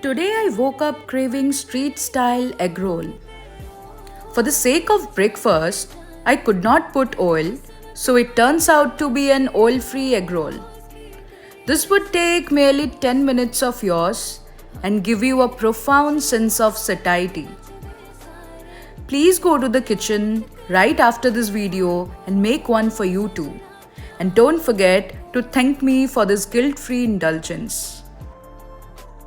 Today I woke up craving street style egg roll. For the sake of breakfast, I could not put oil, so it turns out to be an oil free egg roll. This would take merely 10 minutes of yours and give you a profound sense of satiety. Please go to the kitchen right after this video and make one for you too. And don't forget to thank me for this guilt free indulgence.